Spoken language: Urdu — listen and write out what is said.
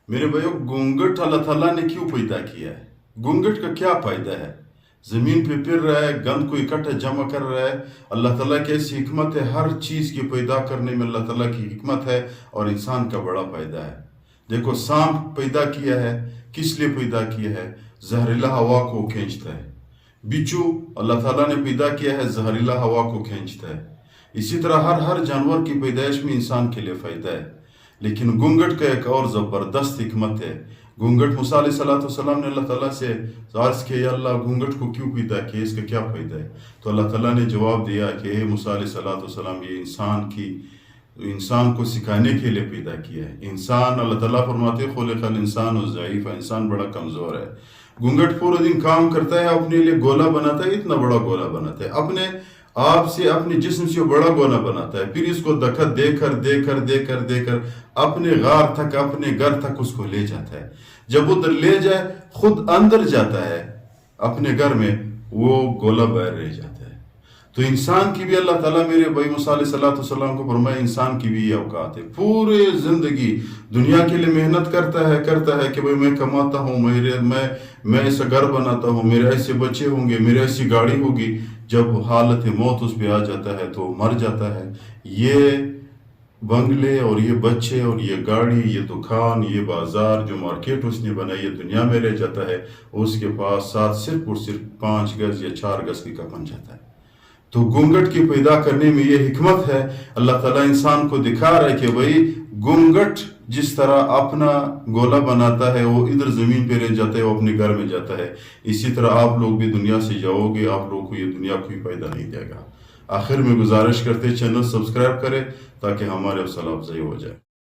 میرے بھائیو، گونگٹ اللہ تعالیٰ نے کیوں پیدا کیا ہے؟ گونگٹ کا کیا فائدہ ہے؟ زمین پہ پھر رہا ہے، گند کو اکٹھا جمع کر رہا ہے۔ اللہ تعالیٰ کی ایسی حکمت ہے، ہر چیز کی پیدا کرنے میں اللہ تعالیٰ کی حکمت ہے، اور انسان کا بڑا فائدہ ہے۔ دیکھو، سانپ پیدا کیا ہے، کس لیے پیدا کیا ہے؟ زہریلا ہوا کو کھینچتا ہے۔ بچھو اللہ تعالیٰ نے پیدا کیا ہے، زہریلا ہوا کو کھینچتا ہے۔ اسی طرح ہر جانور کی پیدائش میں انسان کے لیے فائدہ ہے۔ لیکن گونگٹ کا ایک اور زبردست حکمت ہے۔ گونگٹ موسیٰ علیہ السلام نے اللہ تعالیٰ سے عرض کیا، یا اللہ، گونگٹ کو کیوں پیدا کیا، اس کا کیا فائدہ ہے؟ تو اللہ تعالیٰ نے جواب دیا کہ اے موسیٰ علیہ السلام، یہ انسان کو سکھانے کے لیے پیدا کیا ہے۔ انسان، اللہ تعالیٰ فرماتے خلق الانسان ضعیفا، انسان بڑا کمزور ہے۔ گونگٹ پورا دن کام کرتا ہے، اپنے لیے گولا بناتا ہے، اتنا بڑا گولا بناتا ہے، اپنے آپ سے، اپنے جسم سے بڑا گولا بناتا ہے، پھر اس کو دکت دے کر اپنے غار تک، اپنے گھر تک اس کو لے جاتا ہے۔ جب ادھر لے جائے، خود اندر جاتا ہے اپنے گھر میں، وہ گولا باہر رہ جاتا ہے۔ تو انسان کی بھی اللہ تعالیٰ، میرے بھائی موسیٰ علیہ السلام کو فرمایا، انسان کی بھی یہ اوقات ہے، پورے زندگی دنیا کے لیے محنت کرتا ہے کہ بھائی میں کماتا ہوں، میں ایسا گھر بناتا ہوں، میرے ایسے بچے ہوں گے، میرے ایسی گاڑی ہوگی۔ جب حالت موت اس پہ آ جاتا ہے تو مر جاتا ہے۔ یہ بنگلے اور یہ بچے اور یہ گاڑی، یہ دکان، یہ بازار، جو مارکیٹ اس نے بنائی، یہ دنیا میں رہ جاتا ہے۔ اس کے پاس ساتھ صرف اور صرف 5 گز یا 4 گز کی کفن جاتا ہے۔ تو گونگٹ کی پیدا کرنے میں یہ حکمت ہے۔ اللہ تعالیٰ انسان کو دکھا رہا ہے کہ بھائی، گونگٹ جس طرح اپنا گولا بناتا ہے، وہ ادھر زمین پہ رہ جاتا ہے، وہ اپنے گھر میں جاتا ہے، اسی طرح آپ لوگ بھی دنیا سے جاؤ گے، آپ لوگوں کو یہ دنیا کوئی فائدہ نہیں دے گا۔ آخر میں گزارش کرتے چینل سبسکرائب کریں تاکہ ہمارے حوصلہ افزائی ہو جائے۔